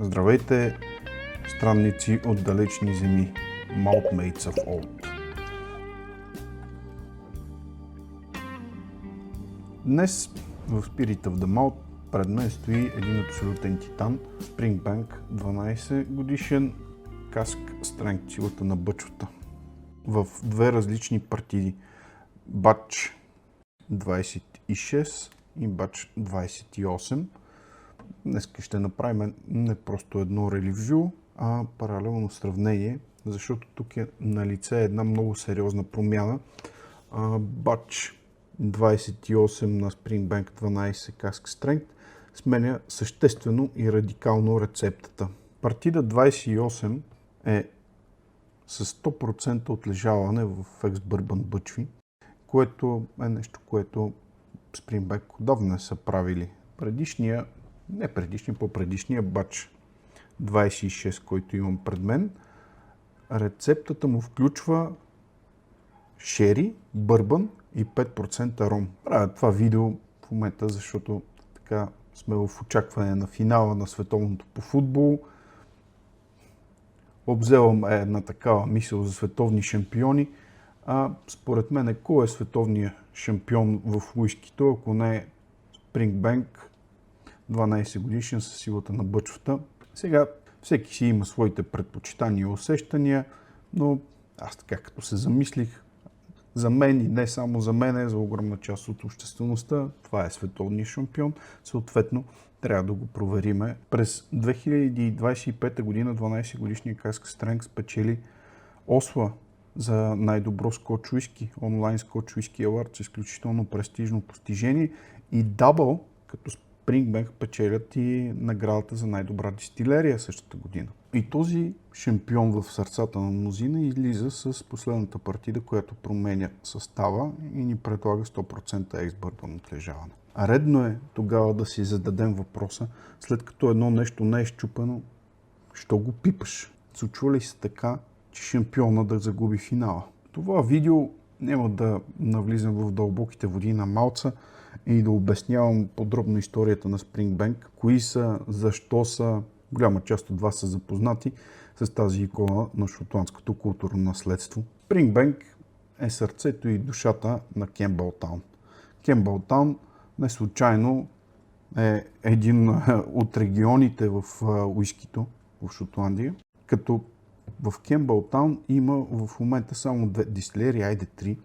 Здравейте, странници от далечни земи, Malt Mates of Old. Днес в Spirit of the Malt пред мен стои един абсолютен титан, Springbank 12 годишен каск Strength, силата на бъчвата. В две различни партиди, Batch 26 и Batch 28. Днес ще направим не просто едно ревю, а паралелно сравнение, защото тук е на лице една много сериозна промяна. Batch 28 на Springbank 12 Cask Strength сменя съществено и радикално рецептата. Партида 28 е с 100% отлежаване в екс-бърбан бъчви, което е нещо, което Springbank отдавна не са правили. По-предишния Batch 26, който имам пред мен, рецептата му включва шери, бърбан и 5% ром. Правя това видео в момента, защото така сме в очакване на финала на световното по футбол. Обзелвам една такава мисъл за световни шампиони. Според мен, кой е световният шампион в уискито, ако не е Springbank 12 годишен със силата на бъчвата. Сега всеки си има своите предпочитания и усещания, но аз така като се замислих, за мен и не само за мен, за огромна част от обществеността, това е световният шампион. Съответно, трябва да го провериме. През 2025 година 12 годишния Cask Strength спечели Осла за най-добро скоч уиски, онлайн скоч уиски award, изключително престижно постижение, и дабъл, като Springbank печелят и наградата за най-добра дистилерия същата година. И този шампион в сърцата на мнозина излиза с последната партида, която променя състава и ни предлага 100% екс-бърбан отлежаване. Редно е тогава да си зададем въпроса, след като едно нещо не е счупено, що го пипаш? Случва ли се така, че шампиона да загуби финала? Това видео няма да навлизам в дълбоките води на малца и да обяснявам подробно историята на Springbank, кои са, защо са. Голяма част от вас са запознати с тази икона на шотландското културно наследство. Springbank е сърцето и душата на Кембълтаун. Кембълтаун не случайно е един от регионите в уискито в Шотландия, като в Кембълтаун има в момента само две дистилерии, айде три.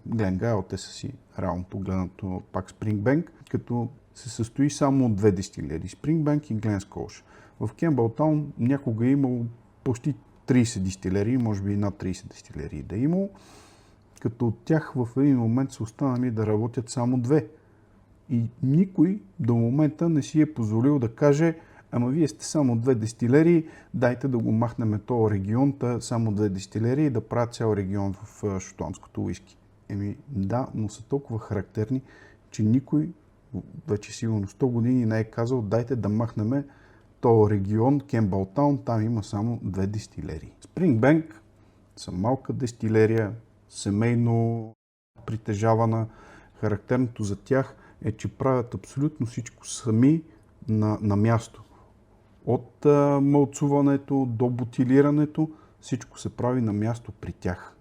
Гленгайл, те са си реално погледнато пак Springbank, като се състои само от две дистилерии, Springbank и Glenskoch. В Кембълтаун някога е имало почти 30 дистилерии, може би над 30 дистилерии да е имало, като от тях в един момент са останали да работят само две. И никой до момента не си е позволил да каже: ама вие сте само две дистилерии, дайте да го махнем този регион, само две дистилерии, да правят цял регион в шотландското уиски. Да, но са толкова характерни, че никой вече сигурно 100 години не е казал: дайте да махнем този регион, Кембълтаун, там има само две дистилерии. Springbank са малка дистилерия, семейно притежавана. Характерното за тях е, че правят абсолютно всичко сами на място. От мълцуването до бутилирането, всичко се прави на място при тях.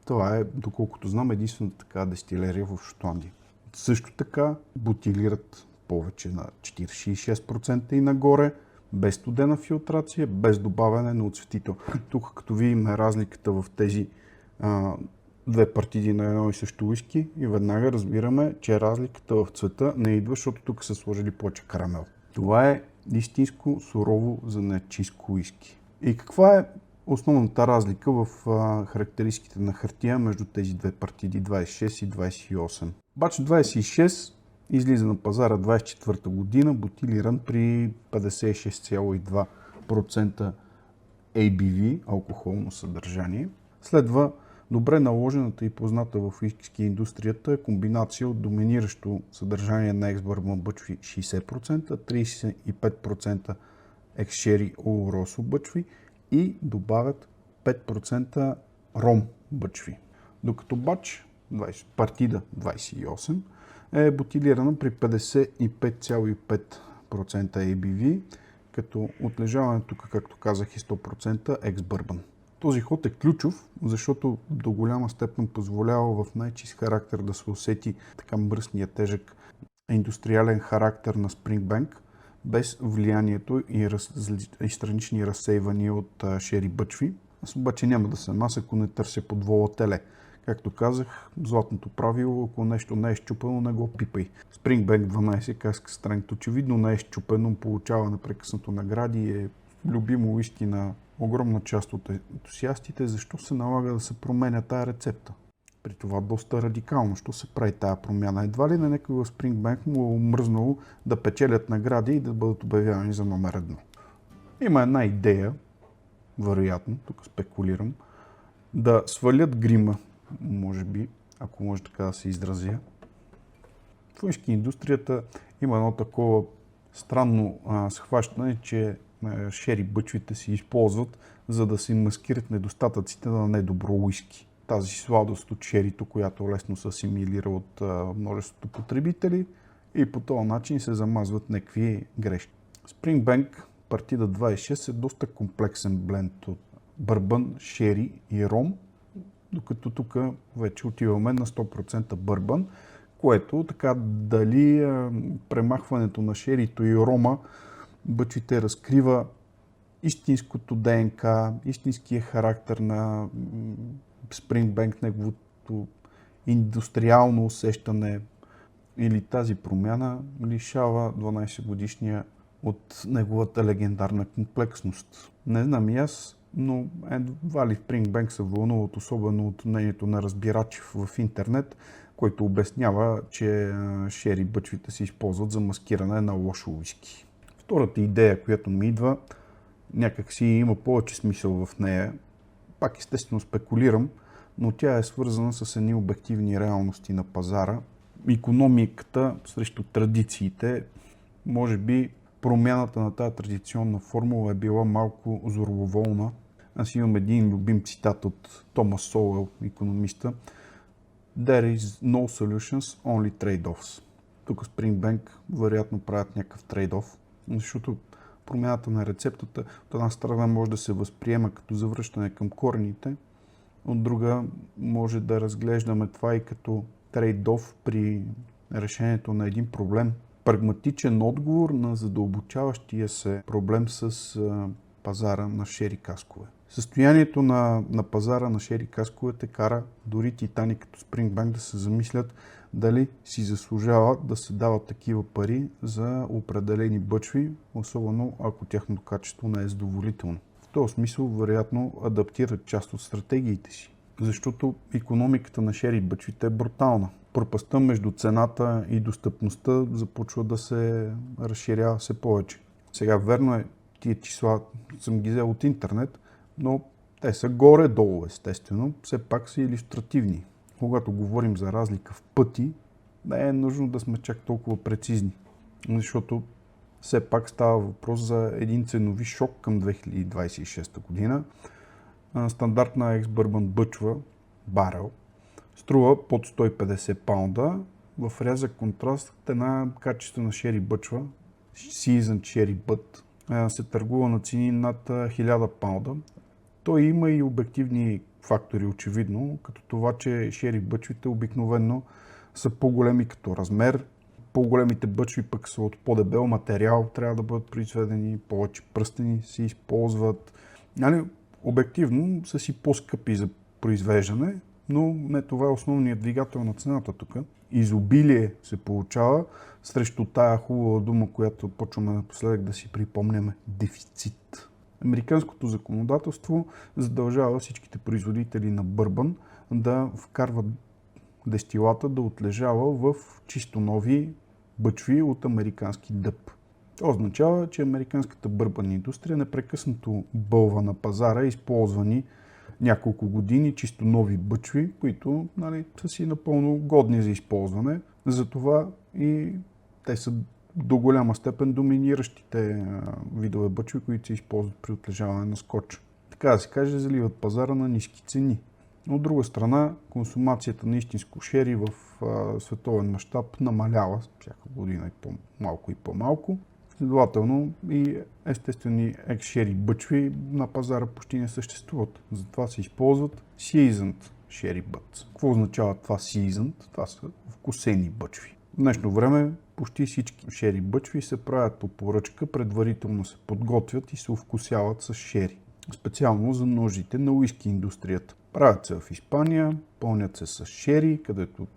Това е, доколкото знам, единствената така дестилерия в Шотландия. Също така бутилират повече на 46% и нагоре, без студена филтрация, без добавяне на оцветител. Тук като видим разликата в тези две партиди на едно и също уиски, и веднага разбираме, че разликата в цвета не идва, защото тук са сложили повече карамел. Това е истинско сурово занаятчийско уиски. И каква е основната разлика в характеристиките на хартия между тези две партиди 26 и 28? Batch 26 излиза на пазара 24 година, бутилиран при 56,2% ABV, алкохолно съдържание. Следва добре наложената и позната в уиски индустрията комбинация от доминиращо съдържание на екс-бърбан бъчви 60%, 35% екс-шери олоросо бъчви и добавят 5% ром бъчви. Докато Batch партида 28 е бутилирана при 55,5% ABV като отлежаването тук, както казах, е 100% екс-бърбан. Този ход е ключов, защото до голяма степен позволява в най-чист характер да се усети така мръсния тежък индустриален характер на Springbank, без влиянието и странични разсейвания от шери бъчви. Аз обаче няма да съм аз, ако не търся подвола теле. Както казах, златното правило, ако нещо не е счупено, не го пипай. Springbank 12 Cask Strength очевидно не е счупено, получава непрекъснато награди, е любимо уиски на огромна част от ентусиастите. Защо се налага да се променя тая рецепта? При това доста радикално. Що се прави тая промяна? Едва ли на някой в Springbank му е омръзнало да печелят награди и да бъдат обявявани за номер 1. Има една идея, вероятно, тук спекулирам, да свалят грима, може би, ако може така да се изразя. В уиски индустрията има едно такова странно схващане, че шери бъчвите се използват, за да се маскират недостатъците на недобро уиски. Тази сладост от шерито, която лесно се асимилира от множеството потребители и по този начин се замазват някакви грешки. Springbank партида 26 е доста комплексен бленд от бърбан, шери и ром, докато тук вече отиваме на 100% бърбан, което така дали премахването на шерито и рома бъчвите разкрива истинското ДНК, истинския характер на Springbank, неговото индустриално усещане, или тази промяна лишава 12-годишния от неговата легендарна комплексност. Не знам и аз, но едва ли Springbank се вълнуват особено от мнението на разбирач в интернет, който обяснява, че шери бъчвите се използват за маскиране на лошо уиски. Втората идея, която ми идва, някак си има повече смисъл в нея. Пак естествено спекулирам, но тя е свързана с едни обективни реалности на пазара. Икономиката срещу традициите, може би промяната на тази традиционна формула е била малко зороволна. Аз имам един любим цитат от Томас Соуел, икономиста. There is no solutions, only trade-offs. Тук Springbank вероятно правят някакъв трейд-оф, защото промяната на рецептата от една страна може да се възприема като завръщане към корените, от друга може да разглеждаме това и като трейд-оф при решението на един проблем. Прагматичен отговор на задълбочаващия се проблем с пазара на шери каскове. Състоянието на пазара на шери касковете кара дори титани като Springbank да се замислят дали си заслужава да се дават такива пари за определени бъчви, особено ако тяхното качество не е задоволително. В този смисъл, вероятно, адаптират част от стратегиите си, защото икономиката на шери бъчвите е брутална. Пропастта между цената и достъпността започва да се разширява все повече. Сега, верно е, тия числа съм ги взел от интернет, но те са горе-долу, естествено, все пак са илюстративни. Когато говорим за разлика в пъти, не е нужно да сме чак толкова прецизни, защото все пак става въпрос за един ценови шок към 2026 година. Стандартна екс-бърбан бъчва, барел, струва под 150 паунда. В рязък контраст една качествена шери бъчва, Seasoned Sherry Butt, се търгува на цени над 1000 паунда. Той има и обективни фактори, очевидно, като това, че шери бъчвите обикновено са по-големи като размер. По-големите бъчви пък са от по-дебел материал, трябва да бъдат произведени, повече пръстени се използват. Обективно са си по-скъпи за произвеждане, но не това е основният двигател на цената тук. Изобилие се получава срещу тая хубава дума, която почваме напоследък да си припомняме – дефицит. Американското законодателство задължава всичките производители на бърбан да вкарват дестилата да отлежава в чисто нови бъчви от американски дъб. Това означава, че американската бърбан индустрия непрекъснато бълва на пазара използвани няколко години чисто нови бъчви, които са си напълно годни за използване. Затова и те са до голяма степен доминиращите видове бъчви, които се използват при отлежаване на скоч. Така да се каже, заливат пазара на ниски цени. От друга страна, консумацията на истинско шери в световен мащаб намалява всяка година и по-малко и по-малко. Следователно и естествени екс-шери бъчви на пазара почти не съществуват. Затова се използват seasoned шери бътс. Какво означава това seasoned? Това са вкусени бъчви. В днешно време почти всички шери бъчви се правят по поръчка, предварително се подготвят и се овкусяват с шери. Специално за нуждите на уиски индустрията. Правят се в Испания, пълнят се с шери, където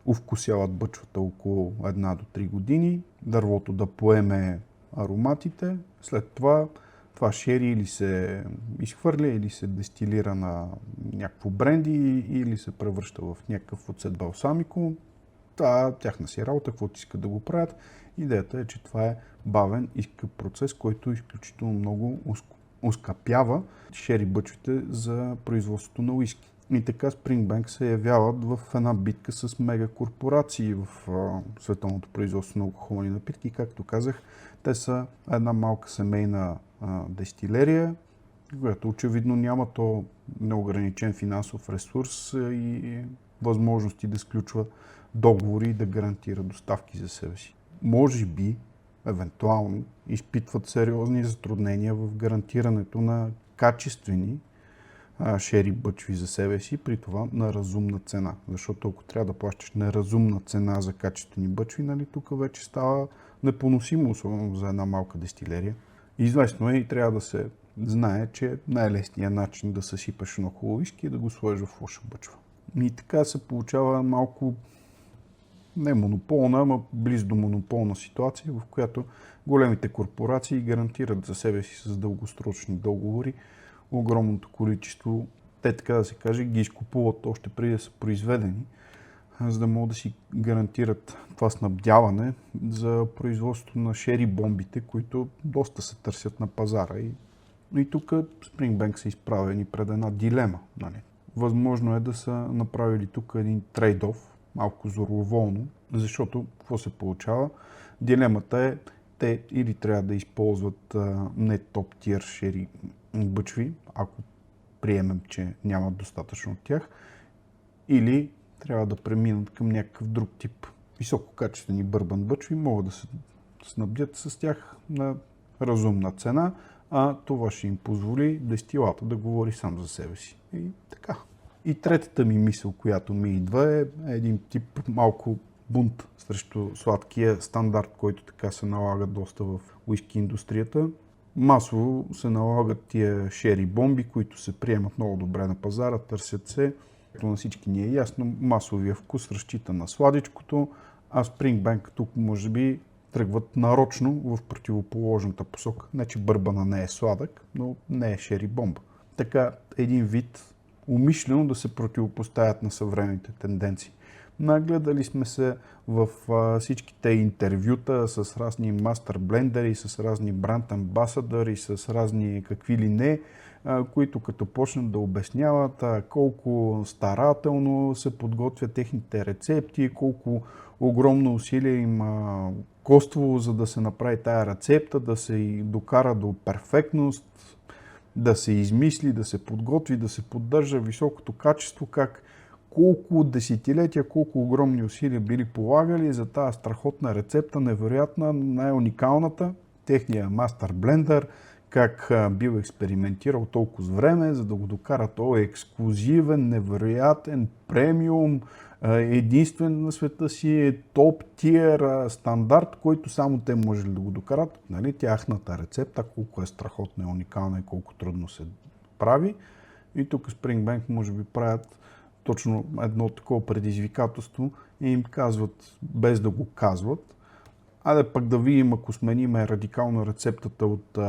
овкусяват бъчвата около 1 до 3 години, дървото да поеме ароматите. След това шери или се изхвърля, или се дестилира на някакво бренди, или се превръща в някакъв оцет балсамико. Тяхна си работа, каквото искат да го правят. Идеята е, че това е бавен и скъп процес, който изключително много оскъпява шери бъчвите за производството на уиски. И така Springbank се явяват в една битка с мегакорпорации в световното производство на алкохолни напитки. Както казах, те са една малка семейна дестилерия, която очевидно няма то неограничен финансов ресурс и възможности да сключва договори и да гарантира доставки за себе си. Може би, евентуално, изпитват сериозни затруднения в гарантирането на качествени шери бъчви за себе си, при това на разумна цена. Защото ако трябва да плащаш неразумна цена за качествени бъчви, нали, тук вече става непоносимо, особено за една малка дестилерия. Известно е и трябва да се знае, че най-лесният начин да съсипеш много хубаво виски е да го сложиш в лоша бъчва. И така се получава малко не монополна, ама близо до монополна ситуация, в която големите корпорации гарантират за себе си с дългосрочни договори огромното количество, те така да се каже, ги изкупуват още преди да са произведени, за да могат да си гарантират това снабдяване за производството на шери бомбите, които доста се търсят на пазара. И тук Springbank са изправени пред една дилема. Нали? Възможно е да са направили тук един трейд-оф, малко зороволно, защото какво се получава? Дилемата е, те или трябва да използват не топ-тир шери бъчви, ако приемем, че нямат достатъчно от тях, или трябва да преминат към някакъв друг тип висококачествени бърбан бъчви, могат да се снабдят с тях на разумна цена, а това ще им позволи дестилата да говори сам за себе си. И така. И третата ми мисъл, която ми идва, е един тип малко бунт срещу сладкия стандарт, който така се налага доста в уиски индустрията. Масово се налагат тия шери бомби, които се приемат много добре на пазара, търсят се. Както на всички ни е ясно, масовия вкус разчита на сладичкото, а Springbank тук може би тръгват нарочно в противоположната посока. Не, че бърбана не е сладък, но не е шери бомба. Така един вид умишлено да се противопоставят на съвременните тенденции. Нагледали сме се в всичките интервюта с разни мастер блендери, с разни бранд амбасадъри, с разни какви ли не, които като почнат да обясняват колко старателно се подготвят техните рецепти, колко огромно усилие им коствало, за да се направи тая рецепта, да се докара до перфектност, да се измисли, да се подготви, да се поддържа високото качество, колко десетилетия, колко огромни усилия били полагали за тази страхотна рецепта, невероятна, най-уникалната, техния мастер блендър, как бил експериментирал толкова време, за да го докара този ексклюзивен, невероятен, премиум, единствен на света си е топ-тиер стандарт, който само те можели да го докарат. Нали, тяхната рецепта, колко е страхотна и уникална и колко трудно се прави. И тук Springbank може би правят точно едно такова предизвикателство и им казват, без да го казват, айде пък да видим, ако смениме радикално рецептата от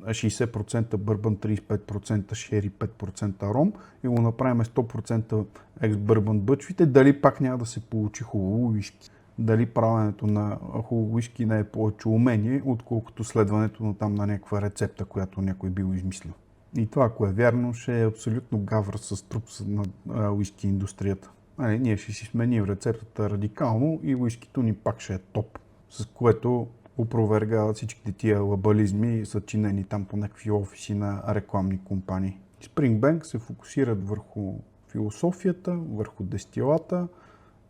60% бърбан, 35% шери, 5% ром и го направим 100% екс-бърбан бъчвите, дали пак няма да се получи хубаво уиски. Дали правенето на хубаво уиски не е повече умение, отколкото следването на там на някаква рецепта, която някой бил измислил. И това, ако е вярно, ще е абсолютно гавра с труп на уиски индустрията. Ние ще си сменим рецептата радикално и уискито ни пак ще е топ, с което опровергават всичките тия лабализми, съчинени там по някакви офиси на рекламни компании. Springbank се фокусират върху философията, върху дестилата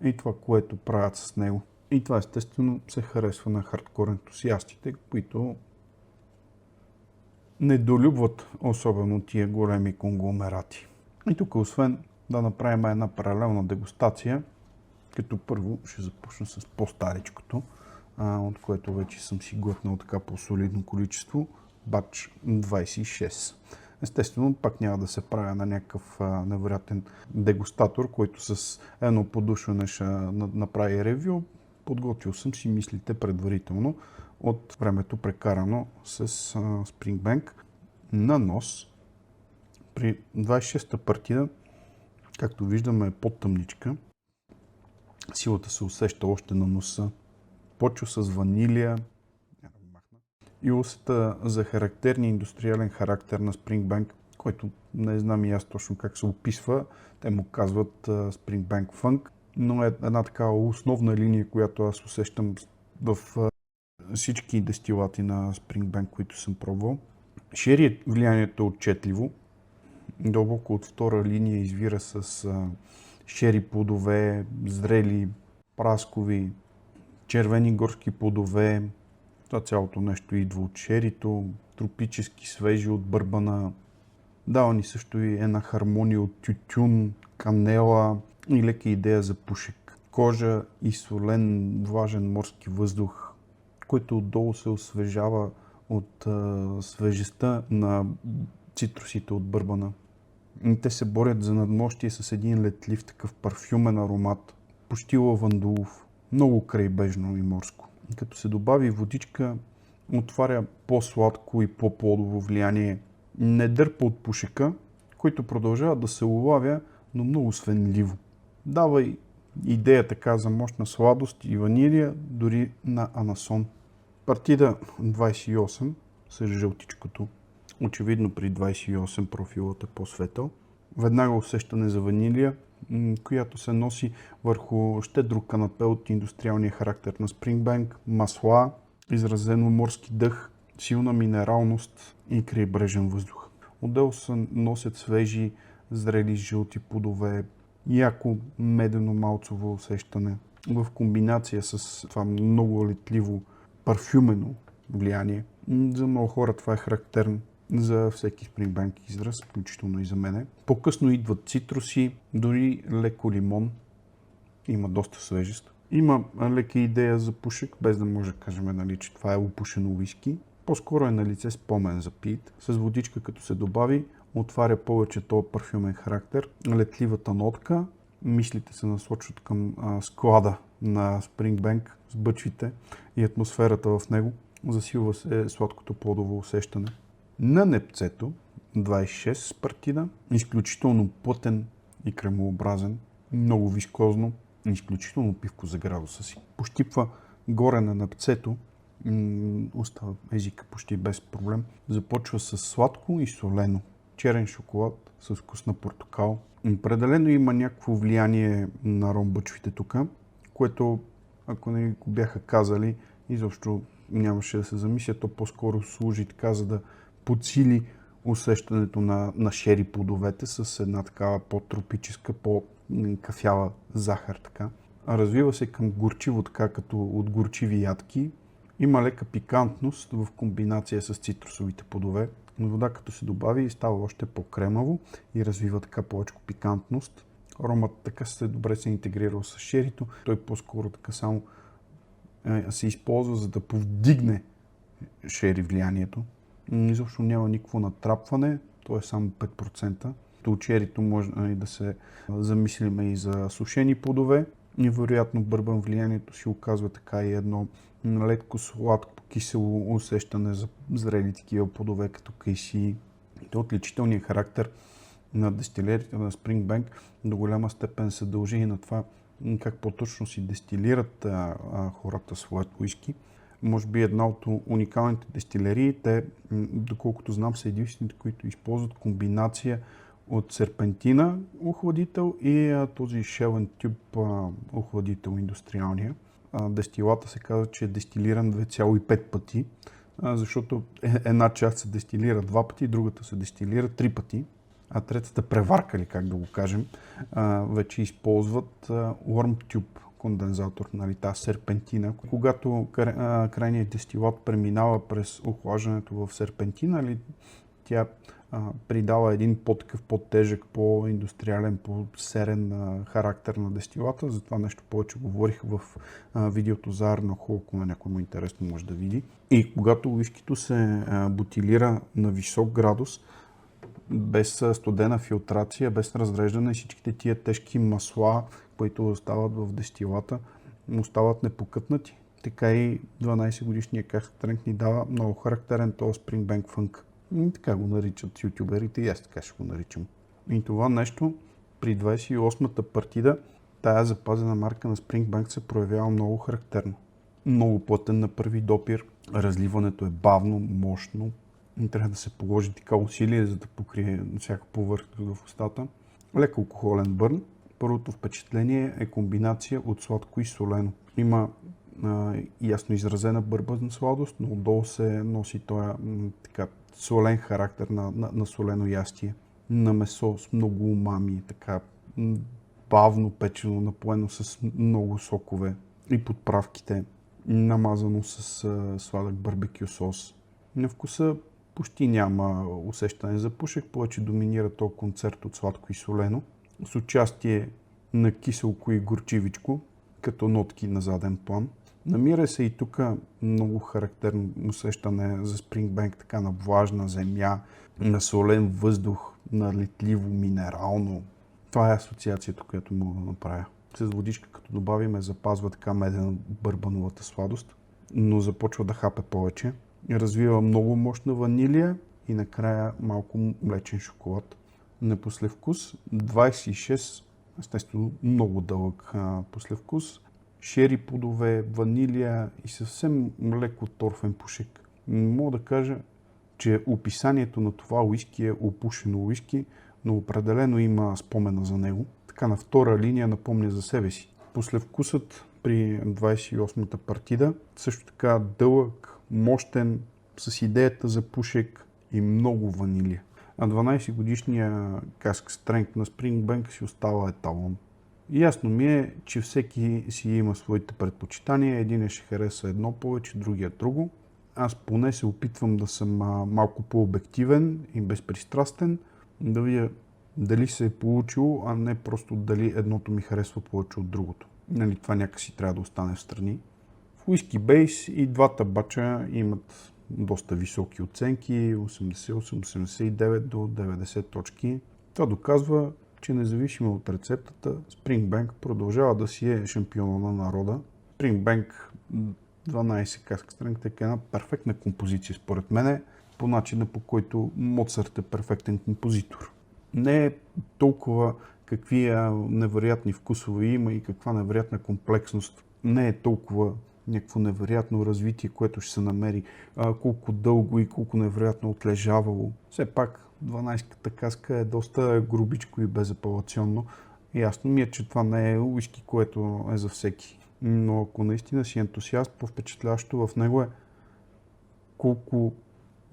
и това, което правят с него. И това естествено се харесва на хардкор ентусиастите, които недолюбват особено тия големи конгломерати. И тук, освен да направим една паралелна дегустация, като първо ще започна с по-старичкото, от което вече съм си глътнал така по-солидно количество, бач 26. Естествено, пак няма да се правя на някакъв невероятен дегустатор, който с едно подушване ще направи ревю. Подготвил съм си мислите предварително от времето прекарано с Springbank на нос. При 26-та партида, както виждаме, е по-тъмничка. Силата се усеща още на носа. Почва с ванилия и усета за характерния индустриален характер на Springbank, който не знам и аз точно как се описва. Те му казват Springbank Funk, но е една такава основна линия, която аз усещам в всички дестилати на Springbank, които съм пробвал. Шери влиянието е отчетливо. Дълбоко от втора линия извира с шери плодове, зрели, праскови, червени горски плодове. Това цялото нещо идва от шерито, тропически свежи от бърбана. Дава ни също и една хармония от тютюн, канела и лека идея за пушек. Кожа и солен, влажен морски въздух, който отдолу се освежава от свежестта на цитрусите от бърбана. Те се борят за надмощие с един летлив такъв парфюмен аромат, почти лавандулов, много крайбежно и морско. Като се добави водичка, отваря по-сладко и по-плодово влияние. Не дърпа от пушека, който продължава да се улавя, но много свенливо. Дава и идея така за мощна сладост и ванилия, дори на анасон. Партида 28 с жълтичкото. Очевидно при 28 профилът е по-светъл. Веднага усещане за ванилия, която се носи върху щедро канапе от индустриалния характер на Springbank, масла, изразено морски дъх, силна минералност и крайбрежен въздух. Отделно се носят свежи, зрели жълти плодове, яко медено-малцово усещане в комбинация с това много летливо парфюмено влияние. За много хора това е характерно. За всеки Springbank израз, включително и за мене. По-късно идват цитруси, дори леко лимон. Има доста свежест. Има лека идея за пушек, без да може да кажем, нали, че това е опушено уиски. По-скоро е на лице спомен за пит. С водичка като се добави, отваря повече този парфюмен характер. Летливата нотка. Мислите се насочват към склада на Springbank с бъчвите и атмосферата в него. Засилва се сладкото плодово усещане. На непцето 26 партида, изключително плътен и кремообразен, много вискозно, изключително пивко за градуса си. Пощипва горе на непцето, остава езика почти без проблем. Започва с сладко и солено. Черен шоколад с вкус на портокал. Определено има някакво влияние на ромбъчвите тук, което, ако не го бяха казали, изобщо нямаше да се замисля, то по-скоро служи така, за да подсили усещането на шери плодовете с една такава по-тропическа, по-кафява захар. Така. Развива се към горчиво, така като от горчиви ядки. Има лека пикантност в комбинация с цитрусовите плодове. Вода като се добави става още по-кремаво и развива така повече пикантност. Аромат така добре се интегрирал с шерито. Той по-скоро така само се използва, за да повдигне шери влиянието. Изобщо няма никакво натрапване, то е само 5%. От черито може да се замислиме и за сушени плодове. Невероятно бърбан влиянието си оказва така и едно летко сладко кисело усещане за зрели такива плодове като кайси. Отличителният характер на дестилериите на Springbank до голяма степен се дължи и на това как по-точно си дестилират хората своят уиски. Може би една от уникалните дестилерии, те, доколкото знам, са единствените, които използват комбинация от серпентина охладител и този шелен тюб охладител индустриалния. Дестилата се казва, че е дестилиран 2,5 пъти, защото една част се дестилира 2 пъти, другата се дестилира 3 пъти, а третата преварка, ли как да го кажем, вече използват Warm Tube кондензатор, нали, тази серпентина. Когато крайният дестилат преминава през охлаждането в серпентина, нали, тя придава един по-такъв, по-тежък, по-индустриален, по-серен характер на дестилата. За това нещо повече говорих в видеото за Арнохол, ако на някой му интересно може да види. И когато уискито се бутилира на висок градус, без студена филтрация, без разреждане, всичките тия тежки масла, които остават в дестилата, остават непокътнати. Така и 12 годишния Cask Strength ни дава много характерен този Springbank Funk. И така го наричат ютуберите и аз така ще го наричам. И това нещо при 28-та партида, тая запазена марка на Springbank се проявява много характерно. Много плътен на първи допир, разливането е бавно, мощно. Трябва да се положи така усилие, за да покрие всяка повърхност в устата. Леко алкохолен бърн. Първото впечатление е комбинация от сладко и солено. Има ясно изразена бърбана сладост, но отдолу се носи този така солен характер на солено ястие. На месо с много умами, така бавно печено, напоено с много сокове и подправките, намазано с сладък барбекю сос. На вкуса почти няма усещане за пушек, повече доминира този концерт от сладко и солено, с участие на киселко и горчивичко, като нотки на заден план. Намира се и тук много характерно усещане за Springbank, така на влажна земя, на солен въздух, на летливо, минерално. Това е асоциацията, която мога да направя. С водичка, като добавиме, запазва така медено бърбановата сладост, но започва да хапе повече. Развива много мощна ванилия и накрая малко млечен шоколад. На послевкус 26, естествено много дълъг послевкус. Шери плодове, ванилия и съвсем леко торфен пушек. Мога да кажа, че описанието на това уиски е опушено уиски, но определено има спомена за него. Така на втора линия напомня за себе си. Послевкусът при 28-та партида също така дълъг, мощен, с идеята за пушек и много ванилия. А 12-годишния Cask Strength на Springbank си остава еталон. Ясно ми е, че всеки си има своите предпочитания. Един ще хареса едно повече, другия друго. Аз поне се опитвам да съм малко по-обективен и безпристрастен, да видя дали се е получило, а не просто дали едното ми харесва повече от другото. Нали, това някакси трябва да остане в страни. В Whisky Base и двата бача имат доста високи оценки, 88-89 до 90 точки. Това доказва, че независимо от рецептата, Springbank продължава да си е шампиона на народа. Springbank 12 Cask Strength е една перфектна композиция, според мен, по начина, по който Моцарт е перфектен композитор. Не е толкова какви невероятни вкусове има и каква невероятна комплексност. Не е толкова някакво невероятно развитие, което ще се намери, колко дълго и колко невероятно отлежавало. Все пак 12-ката каска е доста грубичко и безапелационно. Ясно ми е, че това не е уиски, което е за всеки. Но ако наистина си ентусиаст, по-впечатляващо в него е колко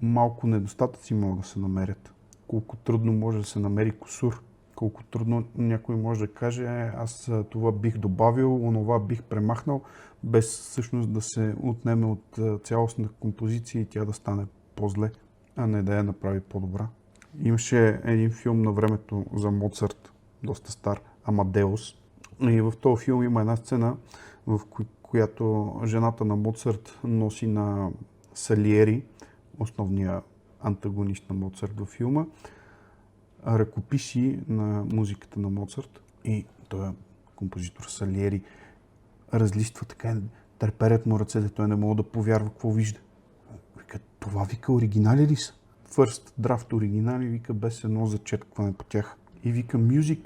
малко недостатъци могат да се намерят. Колко трудно може да се намери кусур. Колко трудно някой може да каже, аз това бих добавил, онова бих премахнал, без всъщност да се отнеме от цялостната композиция и тя да стане по-зле, а не да я направи по-добра. Имаше един филм на времето за Моцарт, доста стар, Амадеус. И в този филм има една сцена, в която жената на Моцарт носи на Салиери, основния антагонист на Моцарт във филма, ръкописи на музиката на Моцарт и той композитор Салиери разлиства така, треперят му ръцете, той не мога да повярва какво вижда. Вика, това вика оригинали ли са? First draft оригинали, вика без едно зачеркване по тях. И вика music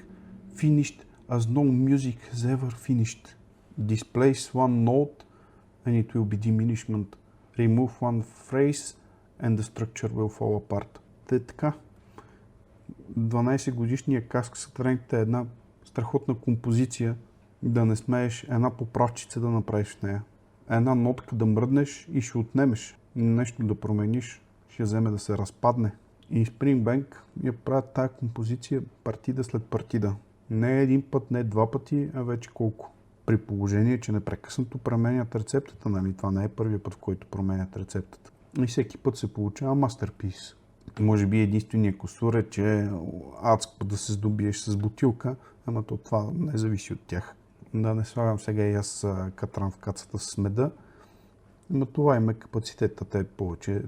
finished as no music has ever finished. Displace one note and it will be diminishment. Remove one phrase and the structure will fall apart. Те така. 12-годишния Cask Strength е една страхотна композиция, да не смееш една поправчица да направиш в нея. Една нотка да мръднеш и ще отнемеш. Нещо да промениш, ще вземе да се разпадне. И Springbank я правят тая композиция партида след партида. Не един път, не два пъти, а вече колко? При положение, че непрекъснато променят рецептата, нали? Това не е първият път, в който променят рецептата. И всеки път се получава мастерпис. Може би единственият кусур е, че адско да се здобиеш с бутилка, ама то това не зависи от тях. Да не слагам сега и аз катран в кацата с меда, но това има капацитета, те повече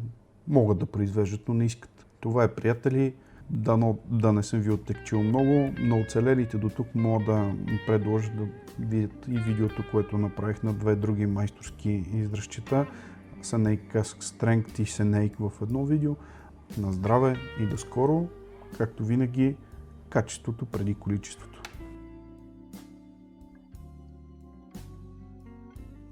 могат да произвеждат, но не искат. Това е, приятели, да не съм ви оттекчил много, но оцелелите до тук мога да предложа да видят и видеото, което направих на две други майсторски издръжчета, Senake Cask Strength и Senake в едно видео. На здраве и до скоро, както винаги, качеството преди количеството.